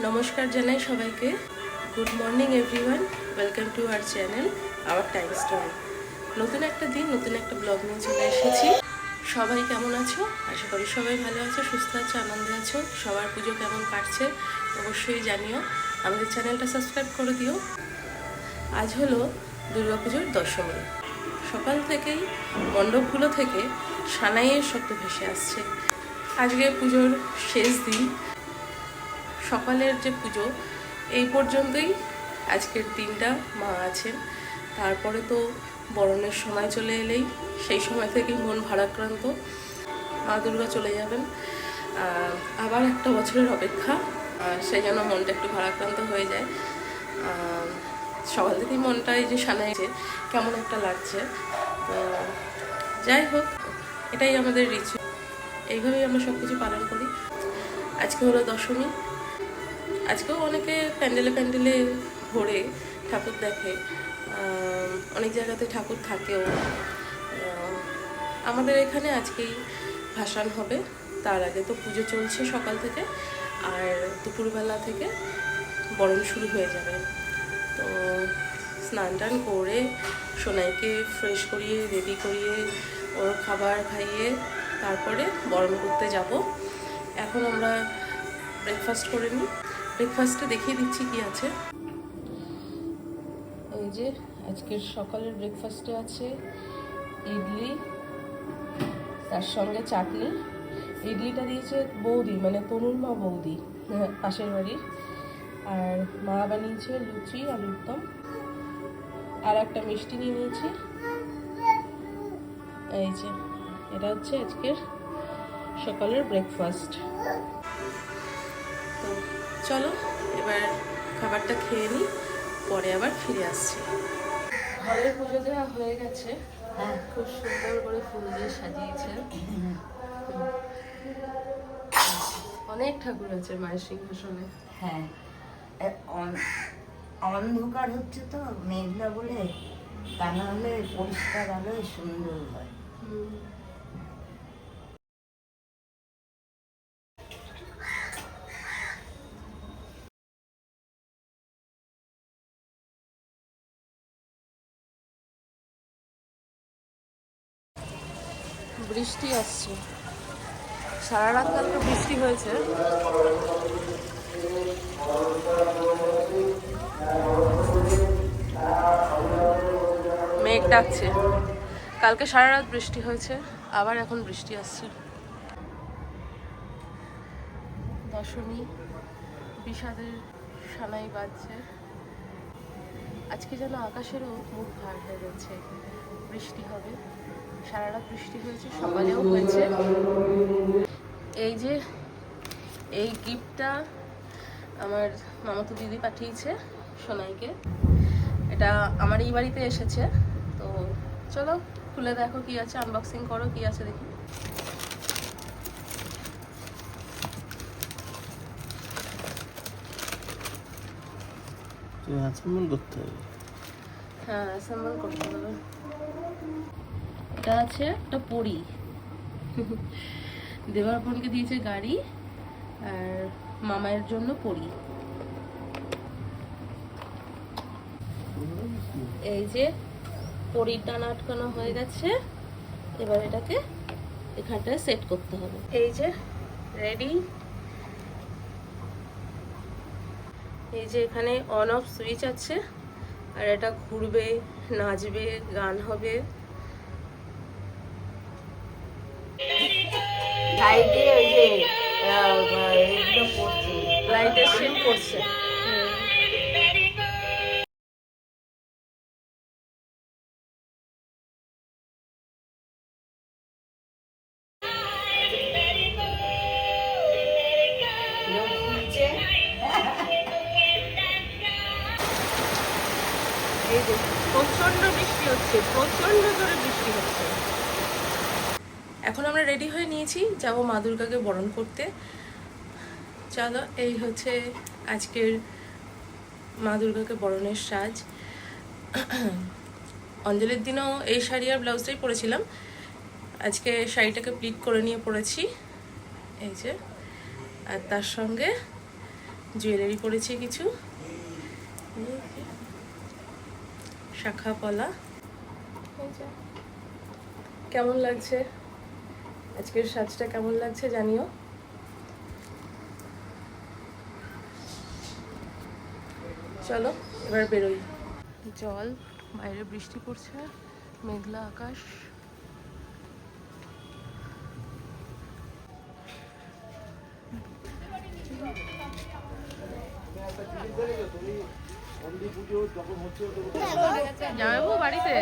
নমস্কার জানাই সবাইকে। Good morning everyone, welcome to our channel our time story. নতুন একটা দিন, নতুন একটা ব্লগ নিয়ে চলে এসেছি। সবাই কেমন আছো? আশা করি সবাই ভালো আছো, সুস্থ আছো, আনন্দে আছো। সবার পুজো কেমন কাটছে অবশ্যই জানিও। আমাদের চ্যানেলটা সাবস্ক্রাইব করে দিও। আজ হলো দুর্গাপুজোর দশমী। সকাল থেকেই মণ্ডপগুলো থেকে সানাইয়ের শব্দ ভেসে আসছে। আজকে পুজোর শেষ দিন, সকালের যে পুজো এই পর্যন্তই। আজকের দিনটা মা আছেন, তারপরে তো বরণের সময় চলে এলেই সেই সময় থেকেই মন ভারাক্রান্ত। মা দুর্গা চলে যাবেন, আবার একটা বছরের অপেক্ষা, সেই জন্য মনটা একটু ভারাক্রান্ত হয়ে যায়। সকাল থেকেই মনটা এই যে সানাইছে কেমন একটা লাগছে। যাই হোক, এটাই আমাদের রিচুয়াল, এইভাবেই আমরা সব কিছু পালন করি। আজকে হলো দশমী। আজকেও অনেকে প্যান্ডেলে প্যান্ডেলে ঘোরে, ঠাকুর দেখে, অনেক জায়গাতে ঠাকুর থাকেও। আমাদের এখানে আজকেই ভাসান হবে। তার আগে তো পুজো চলছে সকাল থেকে, আর দুপুরবেলা থেকে বরণ শুরু হয়ে যাবে। তো স্নান টান করে সোনাইকে ফ্রেশ করিয়ে রেডি করিয়ে ওর খাবার খাইয়ে তারপরে বরণ করতে যাব। এখন আমরা ব্রেকফাস্ট করে নিই। ব্রেকফাস্টে দেখিয়ে দিচ্ছি কি আছে। এই যে আজকের সকালের ব্রেকফাস্টে আছে ইডলি, তার সঙ্গে চাটনি। ইডলিটা দিয়েছে বৌদি, মানে তনুর মা বৌদি, পাশের বাড়ির। আর মা বানিয়েছে লুচি, আলুর দম, আর একটা মিষ্টি নিয়ে নিয়েছি। এই যে এটা হচ্ছে আজকের সকালের ব্রেকফাস্ট। তো চলো এবার খাবারটা খেয়ে নিই, পরে আবার ফিরে আসছি। ঘরের পুজো দেওয়া হয়ে গেছে, খুব সুন্দর করে ফুল দিয়ে সাজিয়েছে। অনেক ঠাকুর আছে মায়ের সিংহাসনে। হ্যাঁ, অন্ধকার হচ্ছে তো মেঘলা বলে, তা না হলে পরিষ্কার আলোয় সুন্দর হয়। বৃষ্টি আসছে, সারা রাত কালকে বৃষ্টি হয়েছে। মেঘ ডাকছে, কালকে সারা রাত বৃষ্টি হয়েছে, আবার এখন বৃষ্টি আসছে। দশমী, বিষাদের সানাই বাজছে। আজকে যেন আকাশেরও মুখ ভার হয়ে যাচ্ছে, বৃষ্টি হবে। সারা রাত বৃষ্টি হয়েছে, সকালেও হয়েছে। এই যে এই গিফটটা আমার মামাতো দিদি পাঠিয়েছে সোনাইকে। এটা আমার এই বাড়িতে এসেছে। তো চলো খুলে দেখো কি আছে, আনবক্সিং করো কি আছে দেখি। অ্যাসেম্বল করতে হবে। হ্যাঁ, অ্যাসেম্বল করতে হবে। এটা আছে একটা পরী, দেবার বোনকে দিয়েছে গাড়ি, আর মামায়ের জন্য পরী। এই যে পরীর ডানা আটকানো হয়ে গেছে, এবার এটাকে এখানটায় সেট করতে হবে। এই যে রেডি। এই যে এখানে অন অফ সুইচ আছে, আর এটা ঘুরবে, নাচবে, গান হবে। লাইটে ওই যে এগুলো পড়ছে, লাইটের সিন করছে। লোক খুলছে। এই যে প্রচন্ড বৃষ্টি হচ্ছে, প্রচন্ড জোরে বৃষ্টি হচ্ছে। এখন আমরা রেডি হয়ে নিয়েছি, যাবো মা দুর্গাকে বরণ করতে। চলো, এই হচ্ছে আজকের মা দুর্গাকে বরণের সাজ। অঞ্জলির দিনও এই শাড়ি আর ব্লাউজটাই পরেছিলাম, আজকে শাড়িটাকে প্লিট করে নিয়ে পরেছি। এই যে, আর তার সঙ্গে জুয়েলারি পরেছি কিছু, শাখা পলা। কেমন লাগছে আজকের সাজটা, কেমন লাগছে জানিও। চলো এবার বেরোই। জল, বাইরে বৃষ্টি পড়ছে, মেঘলা আকাশ। যাবো বাড়িতে?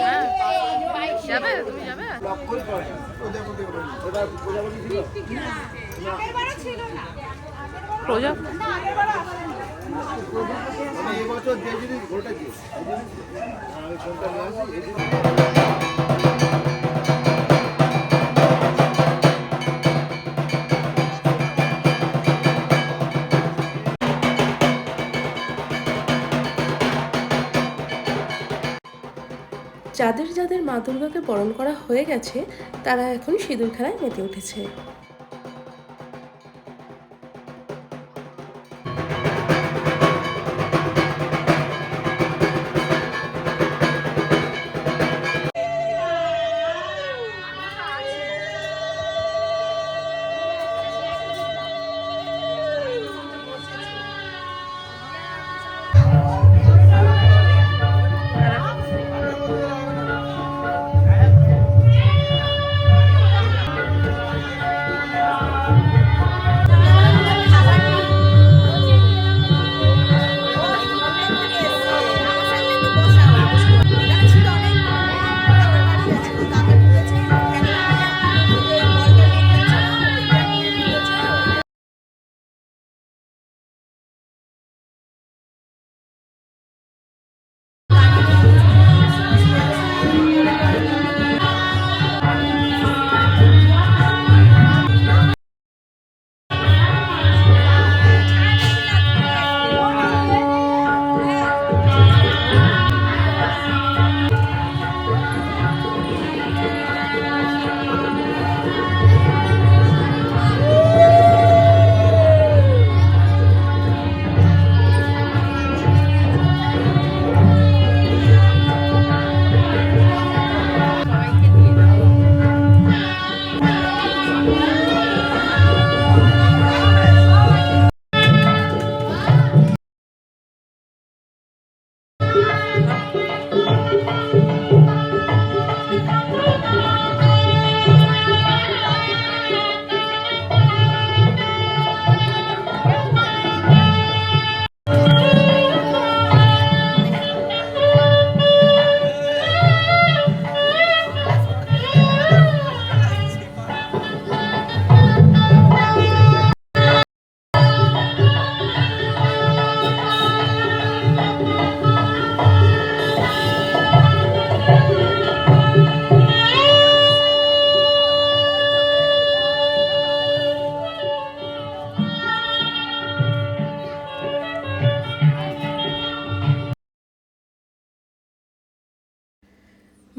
হ্যাঁ যাবে, তুমি যাবে? যাদের যাদের মা দুর্গাকে বরণ করা হয়ে গেছে তারা এখন সিঁদুর খেলায় মেতে উঠেছে।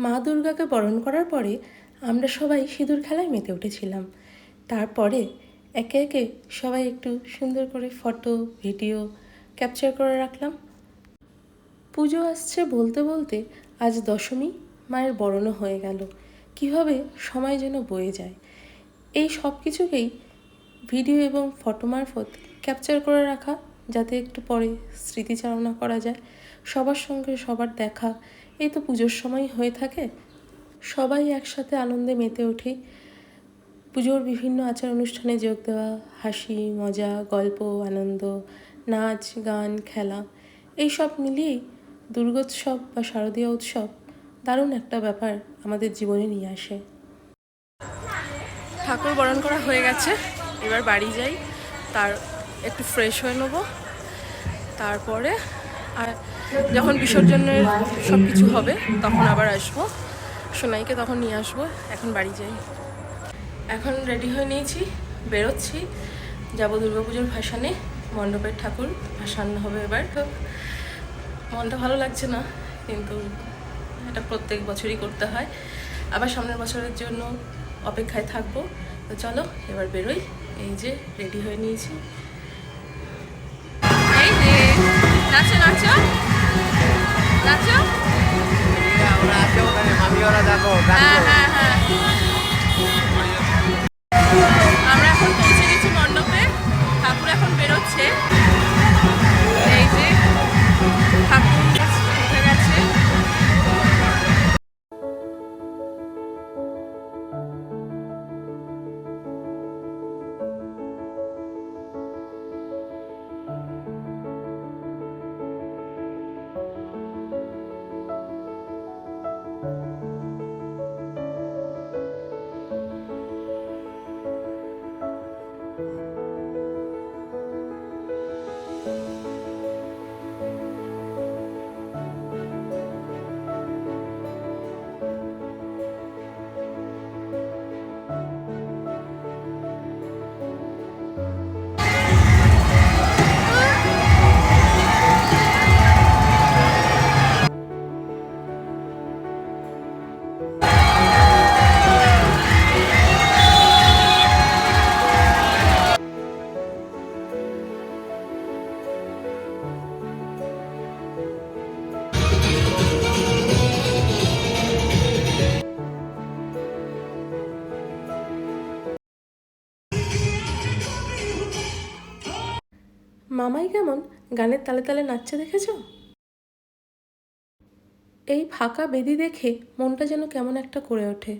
মা দুর্গাকে বরণ করার পরে আমরা সবাই সিঁদুর খেলায় মেতে উঠেছিলাম। তারপরে একে একে সবাই একটু সুন্দর করে ফটো ভিডিও ক্যাপচার করে রাখলাম। পুজো আসছে বলতে বলতে আজ দশমী, মায়ের বরণও হয়ে গেল। কীভাবে সময় যেন বয়ে যায়। এই সব কিছুকেই ভিডিও এবং ফটো মারফত ক্যাপচার করে রাখা, যাতে একটু পরে স্মৃতিচারণা করা যায়। সবার সঙ্গে সবার দেখা এই তো পুজোর সময় হয়ে থাকে। সবাই একসাথে আনন্দে মেতে উঠি। পুজোর বিভিন্ন আচার অনুষ্ঠানে যোগ দেওয়া, হাসি মজা গল্প আনন্দ, নাচ গান খেলা, এই সব মিলিয়েই দুর্গোৎসব বা শারদীয় উৎসব দারুণ একটা ব্যাপার আমাদের জীবনে নিয়ে আসে। ঠাকুর বরণ করা হয়ে গেছে, এবার বাড়ি যাই, তার একটু ফ্রেশ হয়ে নেবো। তারপরে আর যখন বিসর্জনের সব কিছু হবে তখন আবার আসবো, সোনাইকে তখন নিয়ে আসবো। এখন বাড়ি যাই। এখন রেডি হয়ে নিয়েছি, বেরোচ্ছি, যাবো দুর্গাপুজোর ভাসানে। মণ্ডপের ঠাকুর ভাসান হবে এবার। মনটা ভালো লাগছে না, কিন্তু এটা প্রত্যেক বছরই করতে হয়। আবার সামনের বছরের জন্য অপেক্ষায় থাকবো। তো চলো এবার বেরোই। এই যে রেডি হয়ে নিয়েছি। হ্যাঁ হ্যাঁ হ্যাঁ আমরা এখন পৌঁছে গেছি মণ্ডপে। ঠাকুর এখন বেরোচ্ছে। এই যে ঠাকুর উঠে গেছে। মামাই কেমন গানের তালে তালে নাচছে দেখেছো? এই ফাঁকা বেদি দেখে মনটা যেন কেমন একটা করে ওঠে।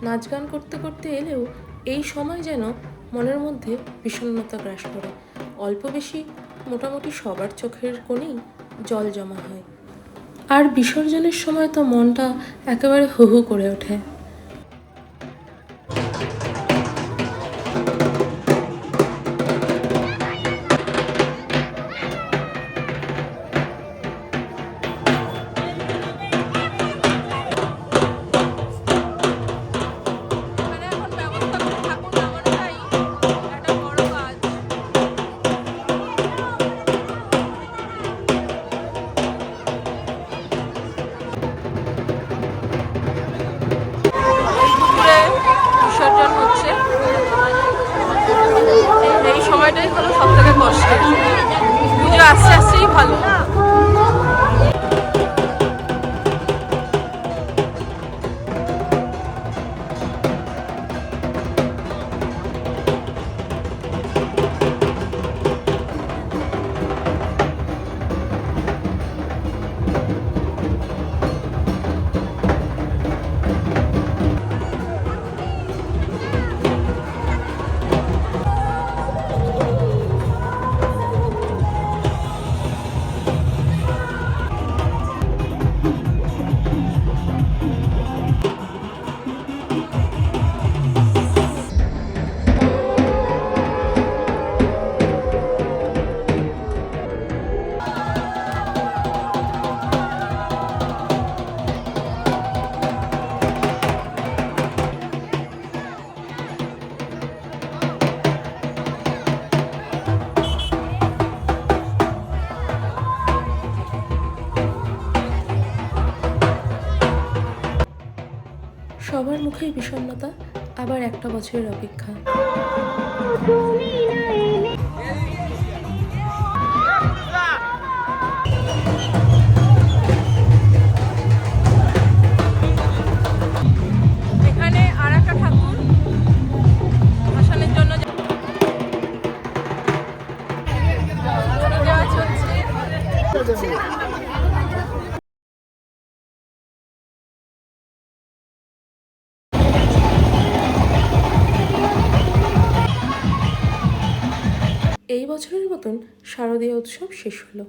নাচ গান করতে করতে এলেও এই সময় যেন মনের মধ্যে বিষণ্ণতা গ্রাস করে। অল্প বেশি মোটামুটি সবার চোখের কোণেই জল জমা হয়, আর বিসর্জনের সময় তো মনটা একেবারে হু হু করে ওঠে। কষ্টের। পুজো আস্তে আস্তেই ভালো। সবার মুখেই বিষণ্ণতা, আবার একটা বছরের অপেক্ষা। এখানে আর একটা ঠাকুর ভাসানের জন্য এই বছরের মতন শারদীয় উৎসব শেষ হলো।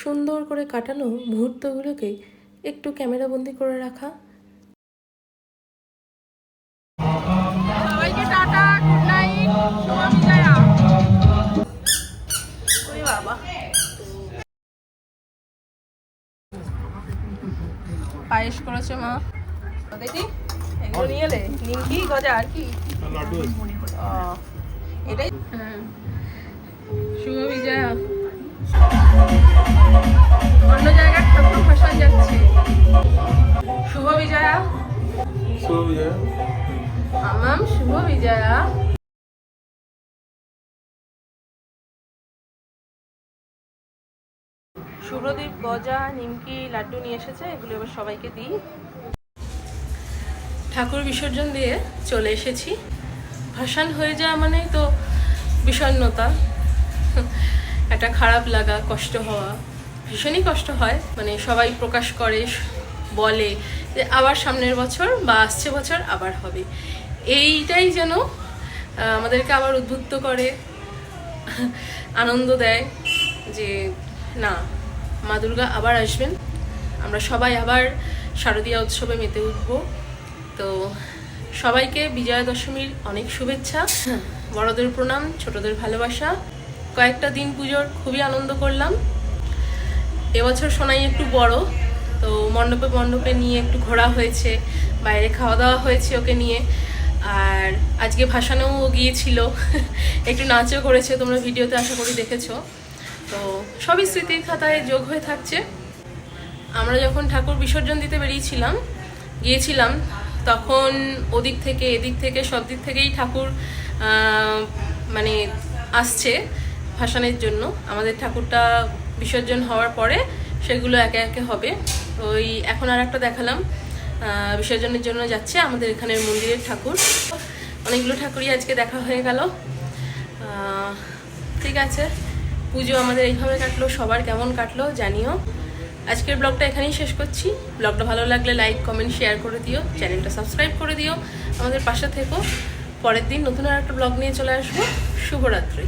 সুন্দর করে কাটানো মুহূর্তগুলোকে একটু ক্যামেরাবন্দি করে রাখা। সবাইকে টাটা, গুড নাইট, শুভ বিজয়া। ওরে বাবা, পায়েস করেছে মা, দেখি এগুলো নিয়ে এলে। নিমকি, গজা আর কি? এটাই। হ্যাঁ, শুভ বিজয়া। অন্য জায়গায় ঠাকুর ভাসান যাচ্ছে। শুভ বিজয়া। শুভ বিজয়া। আমাম শুভ বিজয়া। শুভদীপ গজা, নিমকি, লাড্ডু নিয়ে এসেছে, এগুলো এবার সবাইকে দিই। ঠাকুর বিসর্জন দিয়ে চলে এসেছি। ভাসান হয়ে যাওয়া মানেই তো বিষণ্ণতা, একটা খারাপ লাগা, কষ্ট হওয়া, ভীষণই কষ্ট হয়। মানে সবাই প্রকাশ করে, বলে যে আবার সামনের বছর বা আসছে বছর আবার হবে। এইটাই যেন আমাদেরকে আবার উদ্বুদ্ধ করে, আনন্দ দেয় যে না, মা দুর্গা আবার আসবেন, আমরা সবাই আবার শারদীয়া উৎসবে মেতে উঠব। তো সবাইকে বিজয়া দশমীর অনেক শুভেচ্ছা, বড়দের প্রণাম, ছোটদের ভালোবাসা। কয়েকটা দিন পুজোর খুবই আনন্দ করলাম। এবছর সোনাই একটু বড়, তো মণ্ডপে মণ্ডপে নিয়ে একটু ঘোরা হয়েছে, বাইরে খাওয়া দাওয়া হয়েছে ওকে নিয়ে। আর আজকে ভাসানেও গিয়েছিল, একটু নাচও করেছে, তোমরা ভিডিওতে আশা করি দেখেছো। তো সবই স্মৃতির খাতায় যোগ হয়ে থাকছে। আমরা যখন ঠাকুর বিসর্জন দিতে গিয়েছিলাম, তখন ওদিক থেকে এদিক থেকে সব দিক থেকেই ঠাকুর মানে আসছে ভাসানের জন্য। আমাদের ঠাকুরটা বিসর্জন হওয়ার পরে সেগুলো একে একে হবে। ওই এখন আর একটা দেখালাম, বিসর্জনের জন্য যাচ্ছে আমাদের এখানের মন্দিরের ঠাকুর। অনেকগুলো ঠাকুরই আজকে দেখা হয়ে গেল। ঠিক আছে, পুজো আমাদের এইভাবে কাটলো। সবার কেমন কাটলো জানিও। আজকের ব্লগটা এখানেই শেষ করছি। ব্লগটা ভালো লাগলে লাইক, কমেন্ট, শেয়ার করে দিও, চ্যানেলটা সাবস্ক্রাইব করে দিও, আমাদের পাশে থেকো। পরের দিন নতুন আর একটা ব্লগ নিয়ে চলে আসবো। শুভরাত্রি।